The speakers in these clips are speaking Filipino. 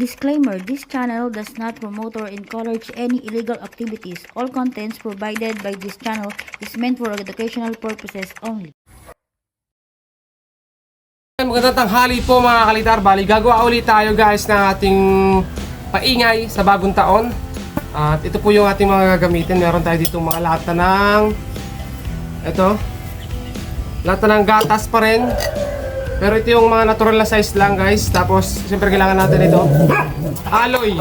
Disclaimer: this channel does not promote or encourage any illegal activities. All contents provided by this channel is meant for educational purposes only. Magandang tanghali po mga kalitar. Bali, gagawa ulit tayo guys ng ating paingay sa bagong taon. At ito po yung ating mga gagamitin. Meron tayo dito mga lata ng lata ng gatas pa rin. Pero ito yung mga natural na size lang guys. Tapos siyempre kailangan natin ito alloy.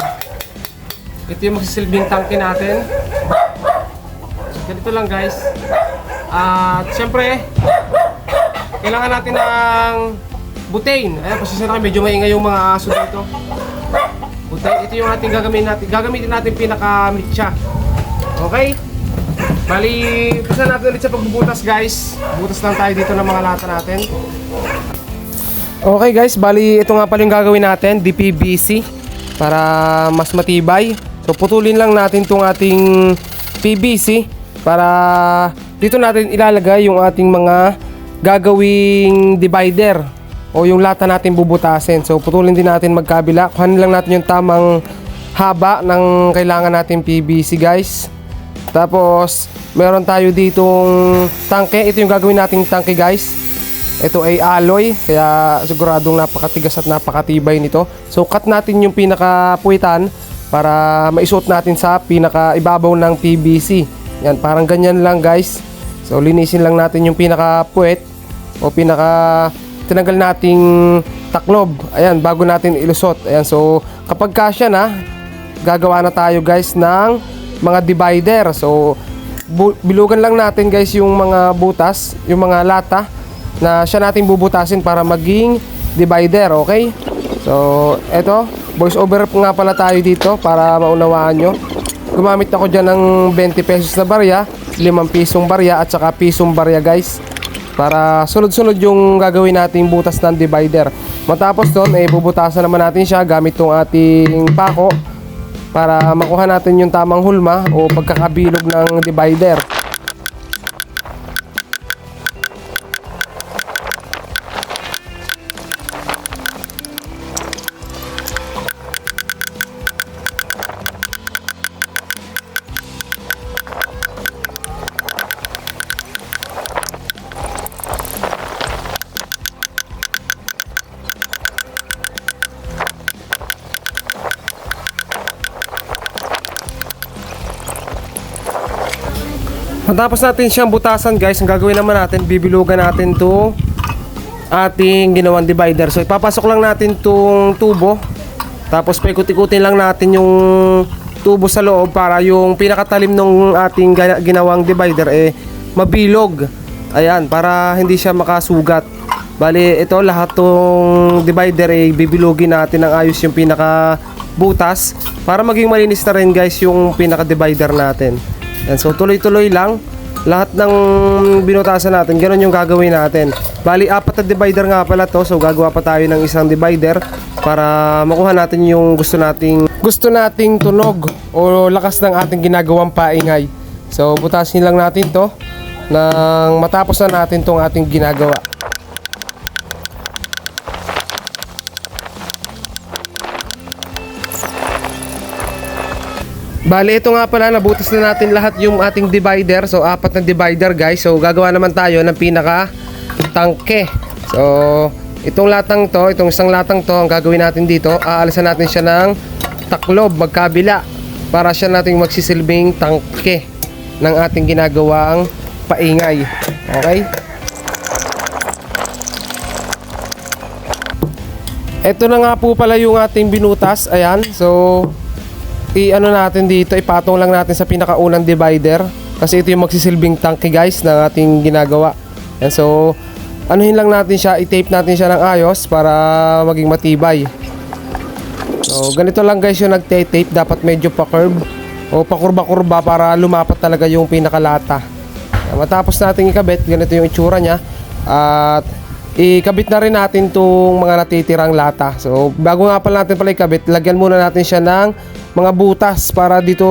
Ito yung magsisilbing tangke natin. Ganito lang guys. At siyempre kailangan natin ng butane. Ayan, pasensya na kayo, medyo maingay yung mga aso dito. Butane, ito yung ating gagamitin natin pinaka-mitsa. Okay? Bali, umpisa natin ulit sa pagbubutas guys. Butas lang tayo dito ng mga lata natin. Okay guys, bali ito nga pala yung gagawin natin, DPVC, para mas matibay. So putulin lang natin itong ating PVC para dito natin ilalagay yung ating mga gagawing divider o yung lata natin bubutasin. So putulin din natin magkabila. Kuhanin lang natin yung tamang haba ng kailangan natin PVC guys. Tapos meron tayo ditong tangke. Ito yung gagawin nating tangke guys. Ito ay alloy, kaya siguradong napakatigas at napakatibay nito. So cut natin yung pinakapuwitan para maisuot natin sa pinakaibabaw ng PVC. Yan, parang ganyan lang guys. So linisin lang natin yung pinakapuwet o tinanggal nating taklob. Ayan, bago natin ilusot. Ayan, so kapag kasya na, gagawa na tayo guys ng mga divider. So bilugan lang natin guys yung mga butas, yung mga lata na siya natin bubutasin para maging divider, okay? So eto, voice over nga pala tayo dito para maunawaan nyo. Gumamit ako dyan ng 20 pesos na barya, 5 pisong barya at saka pisong barya guys, para sunod-sunod yung gagawin nating butas ng divider. Matapos doon, bubutasan naman natin siya gamit tong ating pako para makuha natin yung tamang hulma o pagkakabilog ng divider. Matapos natin siyang butasan guys, ang gagawin naman natin, bibilugan natin to ating ginawang divider. So ipapasok lang natin tong tubo, tapos paikot-ikutin lang natin yung tubo sa loob para yung pinakatalim ng ating ginawang divider mabilog. Ayan, para hindi siya makasugat. Bali ito, lahat tong divider bibilugin natin ng ayos yung pinaka butas para maging malinis na rin guys yung pinaka divider natin. And so tuloy-tuloy lang lahat ng binutasan natin, ganoon yung gagawin natin. Bali 4 na divider nga pala to, so gagawa pa tayo ng isang divider para makuha natin yung gusto nating tunog o lakas ng ating ginagawang paingay. So butasin lang natin to nang matapos na natin tong ating ginagawa. Bali, ito nga pala, nabutas na natin lahat yung ating divider. So 4 na divider guys. So gagawa naman tayo ng pinaka tangke. So itong isang latang to, ang gagawin natin dito, aalisan natin siya ng taklob magkabila para siya nating magsisilbing tangke ng ating ginagawang paingay. Okay? Ito na nga po pala yung ating binutas. Ayan. So natin dito, ipatong lang natin sa pinakaunang divider kasi ito yung magsisilbing tangke guys ng ating ginagawa. And so anuhin lang natin siya, i-tape natin siya ng ayos para maging matibay. So ganito lang guys yung nagte-tape, dapat medyo pa-curve o pakurba-kurba para lumapat talaga yung pinakalata. Matapos natin ikabit, ganito yung itsura niya. At ikabit na rin natin itong mga natitirang lata. So bago nga pala natin ikabit, lagyan muna natin siya ng mga butas para dito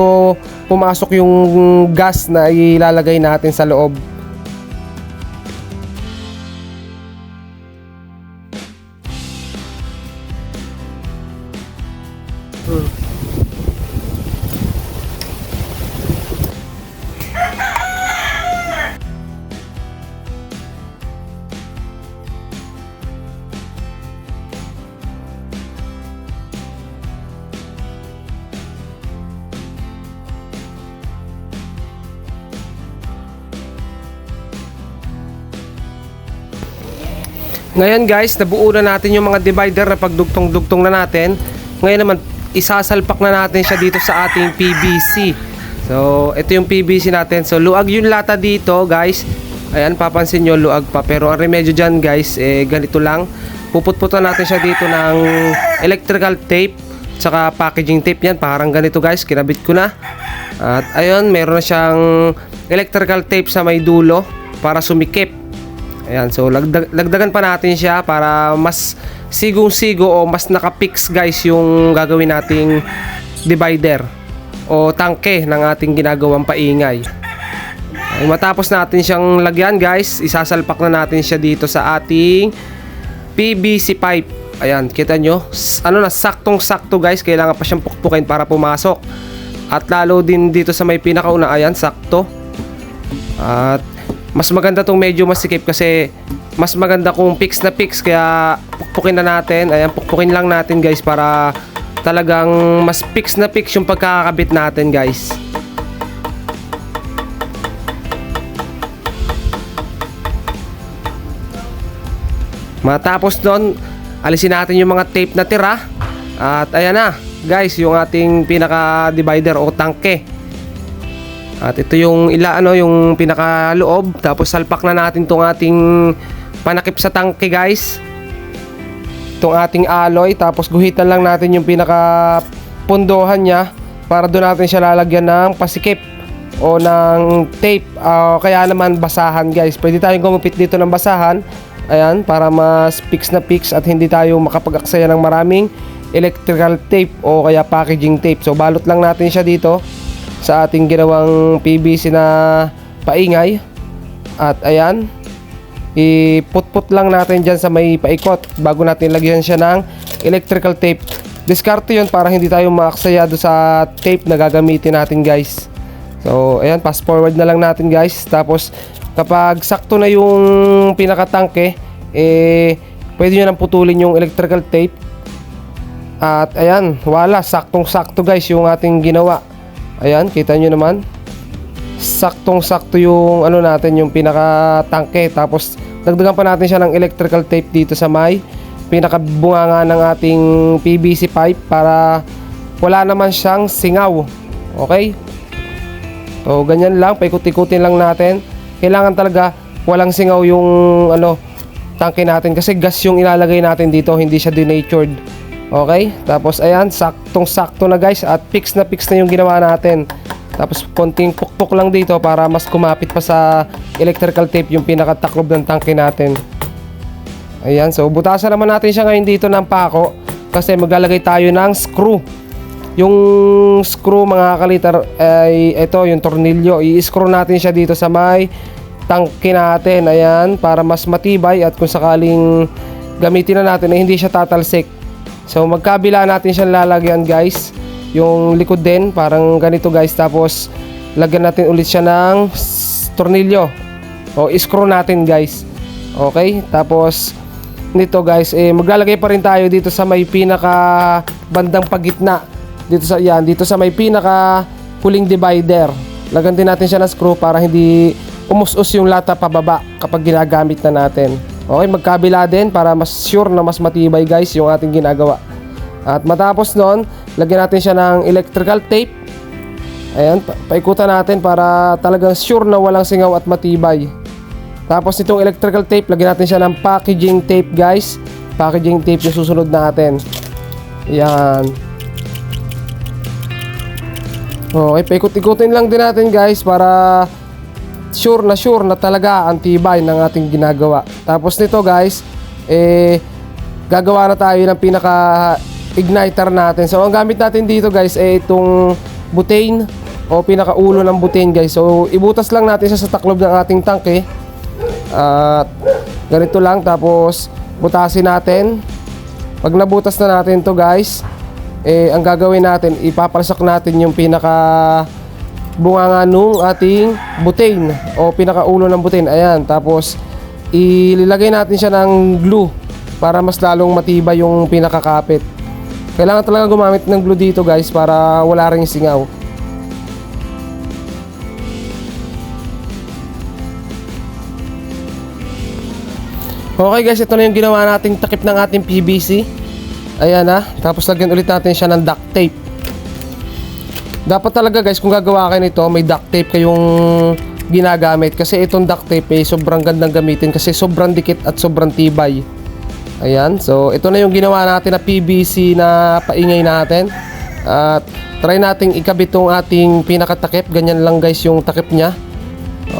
pumasok yung gas na ilalagay natin sa loob. Ngayon guys, nabuo na natin yung mga divider na pagdugtong-dugtong na natin. Ngayon naman, isasalpak na natin siya dito sa ating PVC. So, ito yung PVC natin. So, luag yung lata dito guys. Ayan, papansin nyo, luag pa. Pero ang remedyo dyan guys, ganito lang. Puputputan natin siya dito ng electrical tape, tsaka packaging tape yan. Parang ganito guys, kinabit ko na. At ayun, meron na siyang electrical tape sa may dulo para sumikip. Ayan, so lagdagan pa natin siya para mas sigong-sigo o mas nakapix guys yung gagawin nating divider o tangke ng ating ginagawang paingay. Ay, matapos natin siyang lagyan guys, isasalpak na natin siya dito sa ating PVC pipe. Ayan, kita nyo, ano na, saktong-sakto guys, kailangan pa siyang pukpukin para pumasok. At lalo din dito sa may pinakauna, ayan, sakto. At mas maganda tong medyo masikip kasi mas maganda kung fix na fix, kaya pukpukin na natin. Ayan, pukpukin lang natin guys para talagang mas fix na fix yung pagkakabit natin guys. Matapos doon, alisin natin yung mga tape na tira. At ayan na guys, yung ating pinaka divider o tangke. At ito yung yung pinakaloob. Tapos salpak na natin tong ating panakip sa tangke guys, itong ating alloy. Tapos guhitan lang natin yung pinaka pundohan niya para doon natin siya lalagyan ng pasikip o ng tape. Kaya naman basahan guys, pwede tayong gumupit dito ng basahan. Ayan, para mas fix na fix at hindi tayo makapag-aksaya ng maraming electrical tape o kaya packaging tape. So balot lang natin siya dito sa ating ginawang PVC na paingay. At ayan, iputput lang natin dyan sa may paikot bago natin lagyan siya ng electrical tape. Diskarte yun para hindi tayo maaksaya do sa tape na gagamitin natin guys. So ayan, fast forward na lang natin guys. Tapos kapag sakto na yung pinakatangke, pwede nyo nang putulin yung electrical tape. At ayan, wala, saktong-sakto guys yung ating ginawa. Ayan, kita nyo naman, saktong-sakto yung natin, yung pinaka-tangke. Tapos dagdagan pa natin siya ng electrical tape dito sa may pinakabunganga ng ating PVC pipe para wala naman siyang singaw. Okay? So ganyan lang, paikot-ikutin lang natin. Kailangan talaga walang singaw yung tangke natin kasi gas yung ilalagay natin dito, hindi siya denatured. Okay? Tapos ayan, saktong-sakto na guys at fix na yung ginawa natin. Tapos konting pukpok lang dito para mas kumapit pa sa electrical tape yung pinakataklob ng tangke natin. Ayan, so butasan naman natin siya ngayon dito ng pako kasi maglalagay tayo ng screw. Yung screw mga kaliter ay ito, yung tornilyo. I-screw natin siya dito sa may tangke natin. Ayan, para mas matibay at kung sakaling gamitin na natin ay hindi siya tatalsik. So magkabila natin siyang lalagyan guys, yung likod din parang ganito guys. Tapos lagyan natin ulit siya ng tornilyo o screw natin guys. Okay, tapos nito guys, maglalagay pa rin tayo dito sa may pinaka bandang pagitna dito sa may pinaka huling divider. Lagyan din natin siya ng screw para hindi umus-us yung lata pababa kapag ginagamit na natin. Okay, magkabila din para mas sure na mas matibay guys yung ating ginagawa. At matapos nun, lagyan natin siya ng electrical tape. Ayan, paikutan natin para talagang sure na walang singaw at matibay. Tapos itong electrical tape, lagyan natin siya ng packaging tape guys. Packaging tape yung susunod natin. Ayan. Okay, paikot-ikutin lang din natin guys para sure na talaga ang tibay ng ating ginagawa. Tapos nito guys, gagawa na tayo ng pinaka igniter natin. So ang gamit natin dito guys itong butane o pinakaulo ng butane guys. So ibutas lang natin siya sa taklob ng ating tangke. At ganito lang, tapos butasin natin. Pag nabutas na natin to guys, ang gagawin natin, ipapalsak natin yung pinaka bunganga nung ating butane o pinakaulo ng butane. Ayan, tapos ililagay natin siya ng glue para mas lalong matibay yung pinakakapit. Kailangan talaga gumamit ng glue dito guys para wala ring singaw. Okay guys, ito na yung ginawa nating takip ng ating PVC. Ayan na, tapos lagyan ulit natin siya ng duct tape. Dapat talaga guys, kung gagawa kayo nito, may duct tape kayong ginagamit. Kasi itong duct tape sobrang gandang gamitin kasi sobrang dikit at sobrang tibay. Ayan, so ito na yung ginawa natin na PVC na paingay natin. At try nating ikabit tong ating pinakatakip. Ganyan lang guys yung takip niya.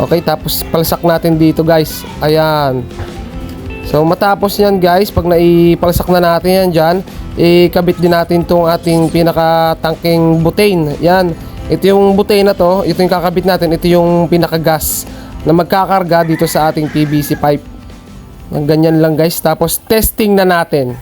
Okay, tapos palsak natin dito guys. Ayan. So matapos yan guys, pag naipalsak na natin yan dyan, ikabit din natin tong ating pinakatangking butane. Yan, ito yung butane na to, ito yung kakabit natin, ito yung pinakagas na magkakarga dito sa ating PVC pipe. Ganyan lang guys, tapos testing na natin.